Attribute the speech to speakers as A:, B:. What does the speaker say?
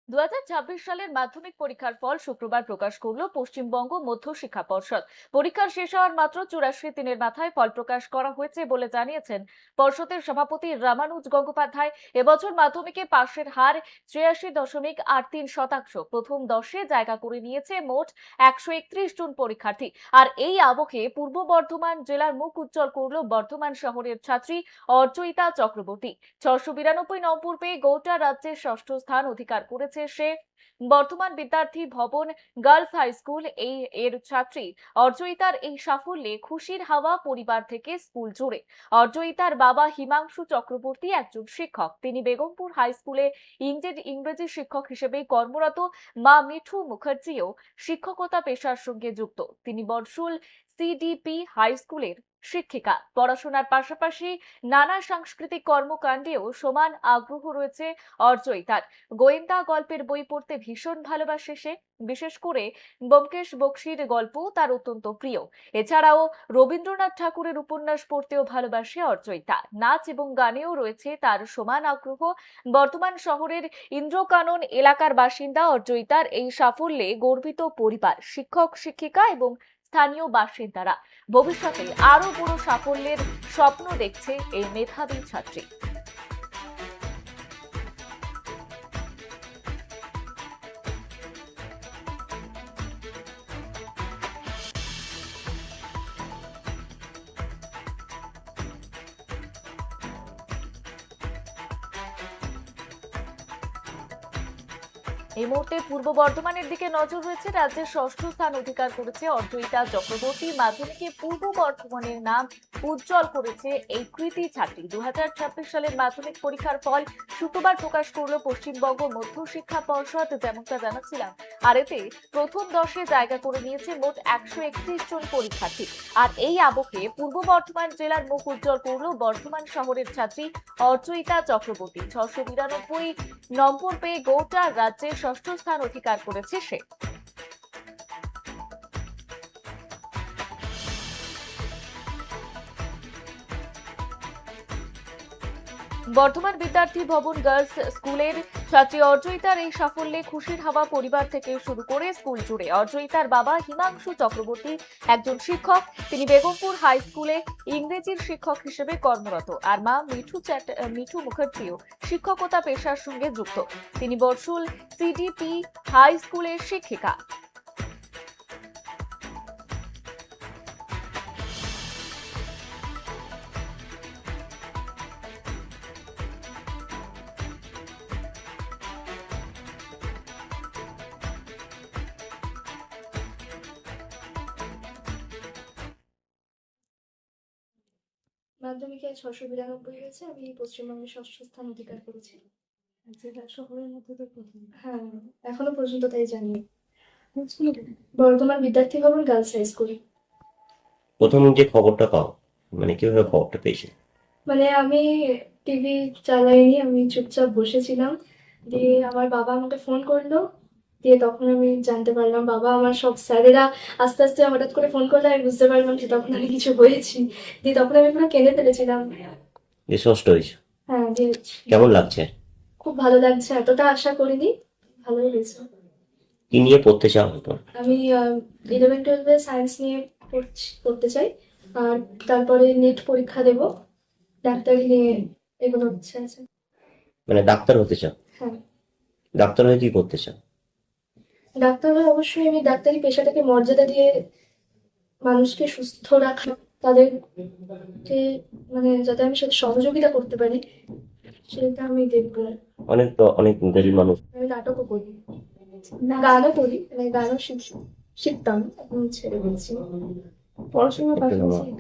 A: 2026 সালের মাধ্যমিক পরীক্ষার ফল শুক্রবার প্রকাশ করল পশ্চিমবঙ্গ মধ্য শিক্ষা পর্ষদ। পরীক্ষা শেষ হওয়ার মাত্র 84 দিনের মাথায় ফল প্রকাশ করা হয়েছে বলে জানিয়েছেন পর্ষদের সভাপতি রামানুজ গঙ্গোপাধ্যায়। এবছর মাধ্যমিকে পাশের হার 83.83%। প্রথম 10-এ জায়গা করে নিয়েছে মোট 131 জন পরীক্ষার্থী। আর এই আবহে পূর্ব বর্ধমান জেলার মুখ উজ্জ্বল করল বর্ধমান শহরের ছাত্রী অর্জয়িতা চক্রবর্তী। 692 নম্বর পেয়ে গোটা রাজ্যের ষষ্ঠ স্থান অধিকার করেছে সে। বর্তমান বিদ্যার্থী ভবন গার্লস হাই স্কুল এর ছাত্রী অর্জয়িতার এই সাফল্যে খুশির হাওয়া পরিবার থেকে স্কুল জুড়ে। অর্জয়িতার বাবা হিমাংশু চক্রবর্তী একজন শিক্ষক। তিনি বেগমপুর হাই স্কুলে ইংরেজি শিক্ষক হিসেবে কর্মরত। মা মিঠু মুখার্জিও শিক্ষকতা পেশার সঙ্গে যুক্ত। তিনি বর্ষুল সিডিপি হাই স্কুলের শিক্ষিকা। পড়াশোনার পাশাপাশি নানা সাংস্কৃতিক কর্মকাণ্ডেও সমান আগ্রহ রয়েছে অর্জয়িতার। গোয়েন্দা গল্পের বই পড়তে ভীষণ ভালোবাসে সে। বিশেষ করে ব্যোমকেশ বক্সীর গল্প তার অত্যন্ত প্রিয়। এছাড়াও রবীন্দ্রনাথ ঠাকুরের উপন্যাস পড়তেও ভালোবাসে অর্জয়িতা। নাচ এবং গানেও রয়েছে তার সমান আগ্রহ। বর্তমান শহরের ইন্দ্রকানন এলাকার বাসিন্দা অর্জয়িতার এই সাফল্যে গর্বিত পরিবার, শিক্ষক শিক্ষিকা এবং স্থানীয় বাসিন্দারা। ভবিষ্যতে আরো বড় সাফল্যের স্বপ্ন দেখছে এই মেধাবী ছাত্রী। এই মুহূর্তে পূর্ব বর্ধমানের দিকে নজর রয়েছে। রাজ্যের ষষ্ঠ স্থান অধিকার করেছে অর্জয়িতা চক্রবর্তী। মাধ্যমিকে পূর্ব বর্ধমানের নাম উজ্জ্বল করেছে এই কৃতি ছাত্রী। 2026 সালের মাধ্যমিক পরীক্ষার ফল শুক্রবার প্রকাশ করল পশ্চিমবঙ্গ মধ্য শিক্ষা পর্ষদ, যেমনটা জানাচ্ছিলাম। আর এতে প্রথম 10-এ জায়গা করে নিয়েছে মোট 131 জন পরীক্ষার্থী। আর এই আবহে পূর্ব বর্ধমান জেলার মুখ উজ্জ্বল করল বর্ধমান শহরের ছাত্রী অর্জয়িতা চক্রবর্তী। 692 নম্বর পেয়ে গোটা রাজ্যের ষষ্ঠ স্থান অধিকার করেছে সে। বর্ধমান বিদ্যার্থী ভবন গার্লস স্কুলের ছাত্রী অর্জয়িতার এই সাফল্যে খুশির হাওয়া পরিবার থেকে শুরু করে স্কুল জুড়ে। অর্জয়িতার বাবা হিমাংশু চক্রবর্তী একজন শিক্ষক। তিনি বেগমপুর হাই স্কুলে ইংরেজির শিক্ষক হিসেবে কর্মরত। আর মা মিঠু মুখার্জিও শিক্ষকতা পেশার সঙ্গে যুক্ত। তিনি বর্ষুল সিডিপি হাই স্কুলের শিক্ষিকা।
B: মাধ্যমিকে 692 হয়েছে। আমি পশ্চিমবঙ্গের ষষ্ঠ স্থান অধিকার করেছি।
C: জেলা শহরের মধ্যে তো প্রথম।
B: হ্যাঁ, এখনো পর্যন্ত তাই জানি। বর্ধমান বিদ্যার্থী ভবন গার্লস হাই স্কুল।
D: প্রথম যে খবরটা পাও, মানে কিভাবে খবরটা পেয়েছে?
B: মানে আমি টিভি চালাইনি, আমি চুপচাপ বসেছিলাম। দিয়ে আমার বাবা আমাকে ফোন করলো। দিয়ে তখন আমি জানতে পারলাম। বাবা আমার সব স্যারেরা আস্তে আস্তে হঠাৎ করে ফোন করলে আমি বুঝতে পারলাম যে তখন আমি কিছু হয়েছি। দিয়ে তখন আমি পুরো কেঁদে ফেলেছিলাম।
D: যে ষষ্ঠ হয়েছে,
B: হ্যাঁ, দিয়ে
D: কেমন লাগছে?
B: খুব ভালো লাগছে, এতটা আশা করিনি। ভালোই হয়েছে।
D: কি নিয়ে পড়তে চাও এখন?
B: আমি 11-12 সায়েন্স নিয়ে পড়তে চাই। আর তারপরে নেট পরীক্ষা দেব। ডাক্তারি নিয়ে এগুলো ইচ্ছা আছে।
D: মানে ডাক্তার হতে চাও?
B: হ্যাঁ,
D: ডাক্তার হয়ে কি করতে চাও?
B: ডাক্তার হয়ে অবশ্যই আমি ডাক্তারি পেশাটাকে মর্যাদা দিয়ে মানুষকে সুস্থ রাখা, তাদেরকে মানে যাতে আমি সাথে সহযোগিতা করতে পারি সেটা আমি দেখবো।
D: অনেক গরিব মানুষ।
B: আমি নাটকও করি, গানও করি, মানে গানও শিখতাম, এখন ছেড়ে দিয়েছি।
C: পড়াশোনার
D: একটু
C: পাশাপাশি